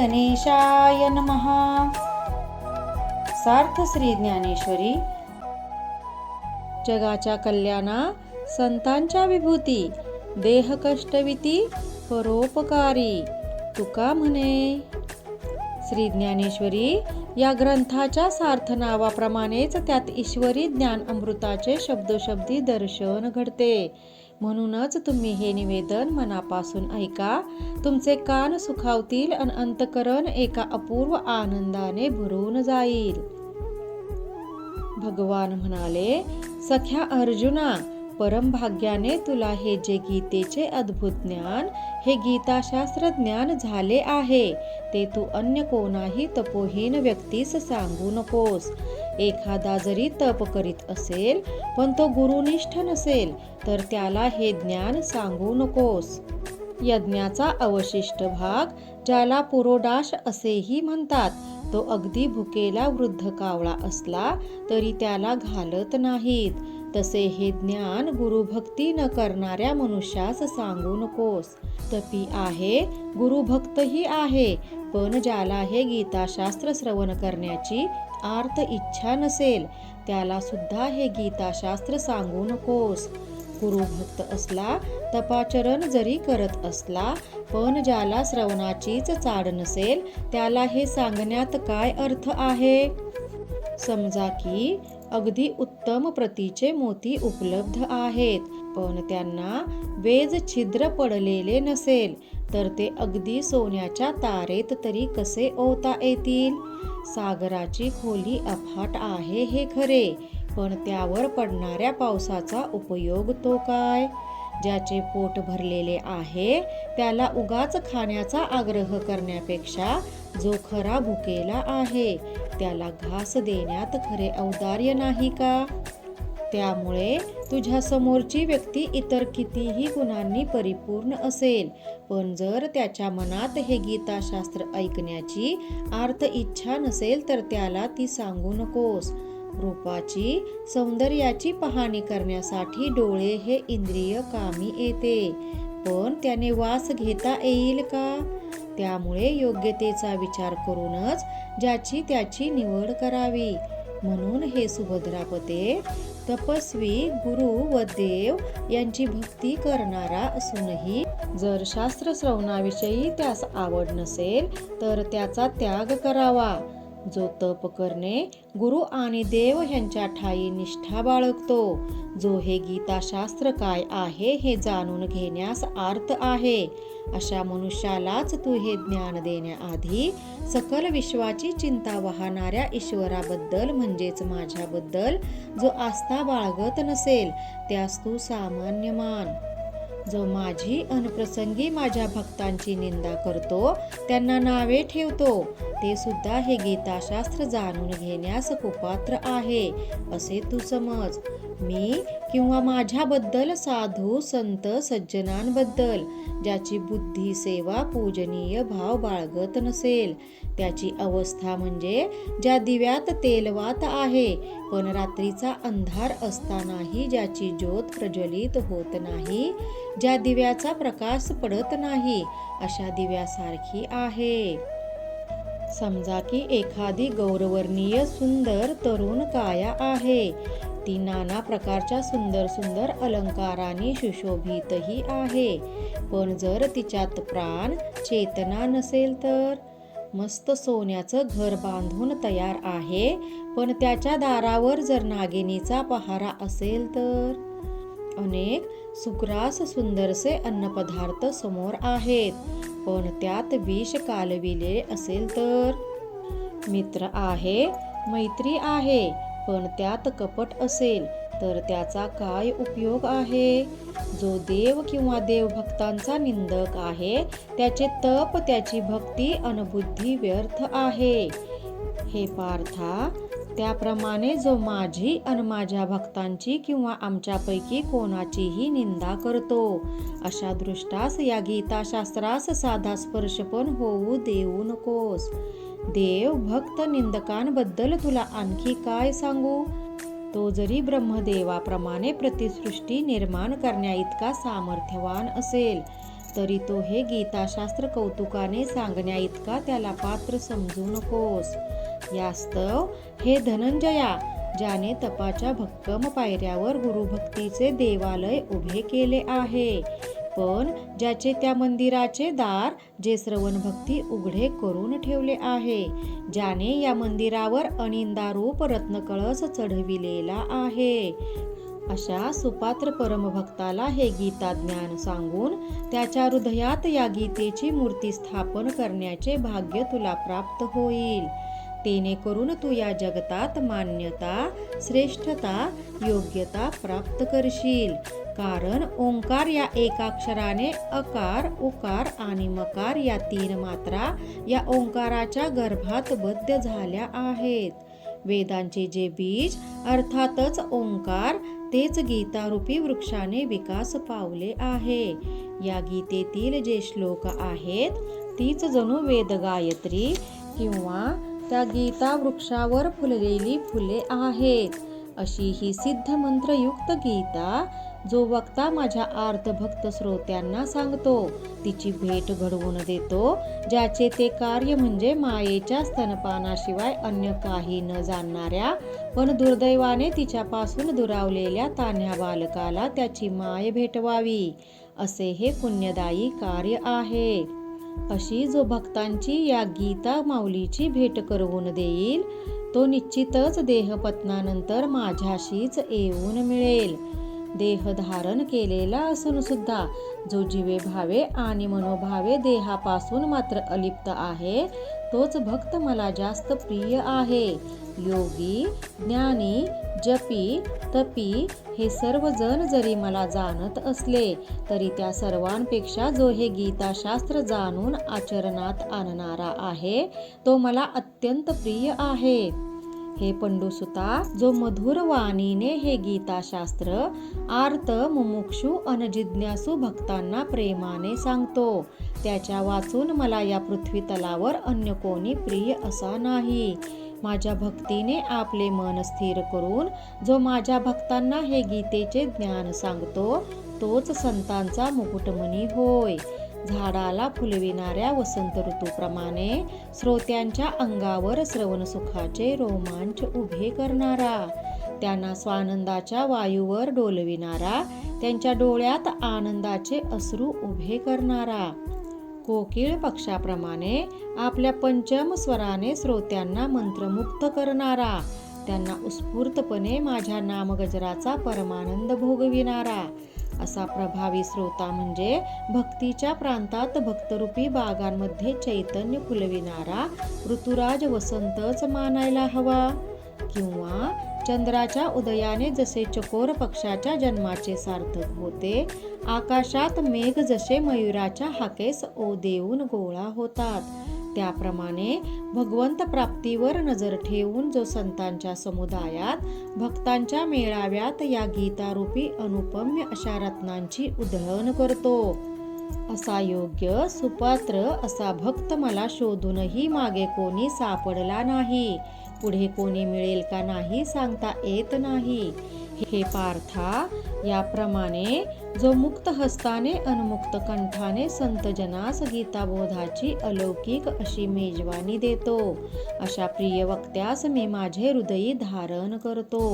गणेशाय नमः। सार्थ श्री ज्ञानेश्वरी। जगाच्या कल्याणा संतांच्या विभूती, देह कष्टविती परोपकारी, तुका म्हणे। श्री ज्ञानेश्वरी या ग्रंथाच्या सार्थ नावाप्रमाणेच त्यात ईश्वरी ज्ञान अमृताचे शब्दोशब्दी दर्शन घडते। म्हणूनच तुम्ही हे निवेदन मनापासून ऐका, तुमचे कान सुखावतील आणि अंतःकरण एका अपूर्व आनंदाने भरून जाईल। भगवान म्हणाले, सख्या अर्जुना, परमभाग्याने तुला हे जे गीतेचे अद्भुत ज्ञान, हे गीताशास्त्र ज्ञान झाले आहे, ते तू अन्य कोणाही तपोहीन व्यक्तीस सांगू नकोस। एखादा जरी तप करीत असेल पण तो गुरुनिष्ठ नसेल तर त्याला हे ज्ञान सांगू नकोस। यज्ञाचा अवशिष्ट भाग, ज्याला पुरोडाश असेही म्हणतात, तो अगदी भुकेला वृद्ध कावळा असला तरी त्याला घालत नाहीत। तसे हे ज्ञान गुरुभक्ती न करणाऱ्या मनुष्यास सांगू नकोस। तपी आहे, गुरुभक्तही आहे, पण ज्याला हे गीताशास्त्र श्रवण करण्याची आर्त इच्छा नसेल त्याला सुद्धा हे गीताशास्त्र सांगू नकोस। गुरुभक्त असला, तपाचरण जरी करत असला, पण ज्याला श्रवणाचीच चाड नसेल त्याला हे सांगण्यात काय अर्थ आहे? समजा की अगदी उत्तम प्रतीचे मोती उपलब्ध आहेत, पण त्यांना वेज छिद्र पडलेले नसेल तर ते अगदी सोन्याच्या तारेत तरी कसे ओवता येतील? सागराची खोली अफाट आहे हे खरे, पण त्यावर पडणाऱ्या पावसाचा उपयोग तो काय? ज्याचे पोट भरलेले आहे त्याला उगाच खाण्याचा आग्रह करण्यापेक्षा जो खरा भुकेला आहे त्याला घास देण्यात खरे औदार्य नाही का? त्यामुळे तुझ्या समोरची व्यक्ती इतर कितीही गुणांनी परिपूर्ण असेल, पण जर त्याच्या मनात हे गीताशास्त्र ऐकण्याची आर्त इच्छा नसेल तर त्याला ती सांगू नकोस। रूपाची, सौंदर्याची पाहणी करण्यासाठी डोळे हे इंद्रिय कामी येते, पण त्याने वास घेता येईल का? त्यामुळे योग्यतेचा विचार करूनच ज्याची त्याची निवड करावी। म्हणून हे सुभद्रापते, तपस्वी, गुरु व देव यांची भक्ती करणारा असूनही जर शास्त्र श्रवणाविषयी त्यास आवड नसेल तर त्याचा त्याग करावा। जो तप करणे, गुरु आणि देव ह्यांच्या ठायी निष्ठा बाळगतो, जो हे गीताशास्त्र काय आहे हे जाणून घेण्यास आर्त आहे, अशा मनुष्यालाच तू हे ज्ञान देण्याआधी सकल विश्वाची चिंता वाहणाऱ्या ईश्वराबद्दल म्हणजेच माझ्याबद्दल जो आस्था बाळगत नसेल त्यास तू सामान्य मान। जो माझी अनप्रसंगी माझ्या भक्तांची निंदा करतो, त्यांना नावे ठेवतो, ते सुद्धा हे गीताशास्त्र जाणून घेण्यास कुपात्र आहे असे तू समज। मी किंवा माझ्याबद्दल साधू संत सज्जनांबद्दल ज्याची बुद्धी सेवा पूजनीय भाव बाळगत नसेल, त्याची अवस्था म्हणजे ज्या दिव्यात तेलवात आहे पण रात्रीचा अंधार असतानाही ज्याची ज्योत प्रज्वलित होत नाही, ज्या दिव्याचा प्रकाश पडत नाही, अशा दिव्यासारखी आहे। समजा की एखादी गौरवर्णीय सुंदर तरुण काया आहे, ती नाना प्रकारच्या सुंदर सुंदर अलंकारांनी सुशोभितही आहे, पण जर तिच्यात प्राण चेतना नसेल तर? मस्त सोन्याचं घर बांधून तयार आहे, पण त्याच्या दारावर जर नागिनीचा पहारा असेल तर? अनेक सुग्रास सुंदरसे अन्नपदार्थ समोर आहेत, पण त्यात विष कालविले असेल तर? मित्र आहे, मैत्री आहे, पण त्यात कपट असेल तर त्याचा काय उपयोग आहे? जो देव किंवा देवभक्तांचा निंदक आहे, त्याचे तप, त्याची भक्ती अन बुद्धी व्यर्थ आहे। हे पार्था, त्याप्रमाणे जो माझी अन माझ्या भक्तांची किंवा आमच्यापैकी कोणाचीही निंदा करतो, अशा दृष्टास या गीताशास्त्रास साधा स्पर्श पण होऊ देऊ नकोस। देव भक्त निंदकांबद्दल तुला आणखी काय सांगू? तो जरी ब्रह्मदेवाप्रमाणे प्रतिसृष्टी निर्माण करण्याइतका सामर्थ्यवान असेल तरी तो हे गीताशास्त्र कौतुकाने सांगण्या इतका त्याला पात्र समजू नकोस. यास्तव हे धनंजया, ज्याने तपाच्या भक्कम पायऱ्यावर गुरुभक्तीचे देवालय उभे केले आहे, पण ज्याचे त्या मंदिराचे दार जे श्रवण भक्ती उघडे करून ठेवले आहे, ज्याने या मंदिरावर अनिंदारूप रत्नकळस चढविलेला आहे, अशा सुपात्र परमभक्ताला हे गीता ज्ञान सांगून त्याच्या हृदयात या गीतेची मूर्ती स्थापन करण्याचे भाग्य तुला प्राप्त होईल. तेणेकरून तू या जगतात मान्यता, श्रेष्ठता, योग्यता प्राप्त करशील. कारण ओंकार या एकाक्षराने अकार, उकार आणि मकार या 3 मात्रा या ओंकाराच्या गर्भात बद्ध झाल्या आहेत. वेदांचे जे बीज अर्थातच ओंकार, तेच गीतारूपी वृक्षाने विकास पावले आहे. या गीतेतील जे श्लोक आहेत तीच जणू वेद गायत्री किंवा त्या गीता वृक्षावर फुललेली फुले आहेत. अशी ही सिद्ध मंत्रयुक्त गीता जो वक्ता माझ्या आर्तभक्त श्रोत्यांना सांगतो, तिची भेट घडवून देतो, ज्याचे ते कार्य म्हणजे मायेच्या स्तनपानाशिवाय अन्य काही न जाणणाऱ्या पण दुर्दैवाने तिच्यापासून दुरावलेल्या तान्ह्या बालकाला त्याची माय भेटवावी, असे हे पुण्यदायी कार्य आहे. अशी जो भक्तांची या गीता माऊलीची भेट करवून देईल, तो निश्चितच देहपतनानंतर माझ्याशीच येऊन मिळेल. देह धारण केलेला असून सुद्धा जो जीवे भावे आणि मनोभावे देहापासून मात्र अलिप्त आहे, तोच भक्त मला जास्त प्रिय आहे. योगी, ज्ञानी, जपी, तपी हे सर्व जण जरी मला जाणत असले तरी त्या सर्वांपेक्षा जो हे गीताशास्त्र जाणून आचरणात आणणारा आहे, तो मला अत्यंत प्रिय आहे. हे पंडुसुता, जो मधुर वाणीने हे गीताशास्त्र आर्त, मुमुक्षु अन जिज्ञासू भक्तांना प्रेमाने सांगतो, त्याच्या वाचून मला या पृथ्वी तलावर अन्य कोणी प्रिय असा नाही. माझ्या भक्तीने आपले मन स्थिर करून जो माझ्या भक्तांना हे गीतेचे ज्ञान सांगतो, तोच संतांचा मुकुटमणी होय. झाडाला फुलविणाऱ्या वसंत ऋतूप्रमाणे श्रोत्यांच्या अंगावर श्रवणसुखाचे रोमांच उभे करणारा, त्यांना स्वानंदाच्या वायूवर डोलविणारा, त्यांच्या डोळ्यात आनंदाचे अश्रू उभे करणारा, कोकिळ पक्षाप्रमाणे आपल्या पंचम स्वराने श्रोत्यांना मंत्रमुक्त करणारा, त्यांना उत्स्फूर्तपणे माझ्या नामगजराचा परमानंद भोगविणारा, असा प्रभावी श्रोता म्हणजे भक्तीच्या प्रांतात भक्तरूपी बागांमध्ये चैतन्य फुलविणारा ऋतुराज वसंतच मानायला हवा. किंवा चंद्राच्या उदयाने जसे चकोर पक्षाच्या जन्माचे सार्थक होते, आकाशात मेघ जसे मयुराच्या हाकेस ओ देऊन गोळा होतात, त्याप्रमाणे भगवंत प्राप्तीवर नजर ठेवून जो संतांच्या समुदायात भक्तांच्या मेळाव्यात या गीतारूपी अनुपम्य अशा रत्नांची उधळण करतो, असा योग्य सुपात्र असा भक्त मला शोधूनही मागे कोणी सापडला नाही, पुढे कोणी मिळेल का नाही सांगता येत नाही. हे पार्था, याप्रमाणे जो मुक्त हस्ताने अनमुक्त कंठाने संतजनास गीताबोधाची अलौकिक अशी मेजवानी देतो, अशा प्रिय वक्त्यास मी माझे हृदयी धारण करतो.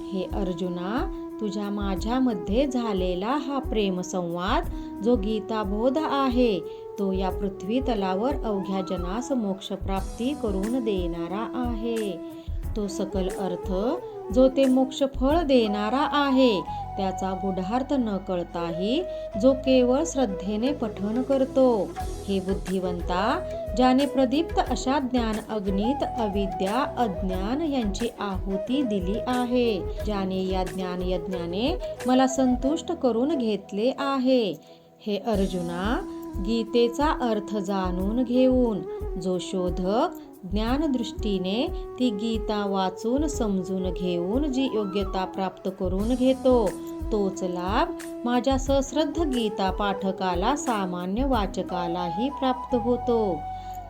हे अर्जुना, तुझ्या माझ्यामध्ये झालेला हा प्रेमसंवाद जो गीताबोध आहे, तो या पृथ्वी तलावर अवघ्या जनास मोक्षप्राप्ती करून देणारा आहे. तो सकल अर्थ जो ते मोक्षफळ देणारा आहे, त्याचा गूढार्थ न कळताही जो केवळ श्रद्धेने पठण करतो. हे बुद्धिवंता, ज्याने प्रदीप्त अशा ज्ञान अग्नीत अविद्या, अज्ञान यांची आहुती दिली आहे, ज्याने या ज्ञान यज्ञाने मला संतुष्ट करून घेतले आहे. हे अर्जुना, गीतेचा अर्थ जाणून घेऊन जो शोधक ज्ञानदृष्टीने ती गीता वाचून समजून घेऊन जी योग्यता प्राप्त करून घेतो, तोच लाभ माझ्या सश्रद्ध गीता पाठकाला, सामान्य वाचकालाही प्राप्त होतो.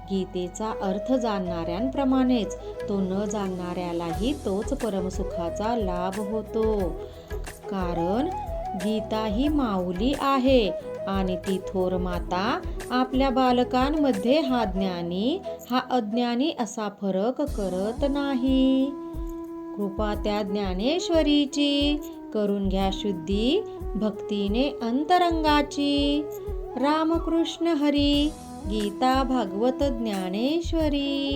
गीतेचा अर्थ जाणणाऱ्यांप्रमाणेच तो न जाणणाऱ्यालाही तोच परमसुखाचा लाभ होतो. कारण गीता ही माऊली आहे आणि ती थोर माता आपल्या बालकांमध्ये हा ज्ञानी हा अज्ञानी असा फरक करत नाही. कृपा त्या ज्ञानेश्वरीची, करून घ्या शुद्धी भक्तीने अंतरंगाची. रामकृष्ण हरी. गीता भागवत ज्ञानेश्वरी.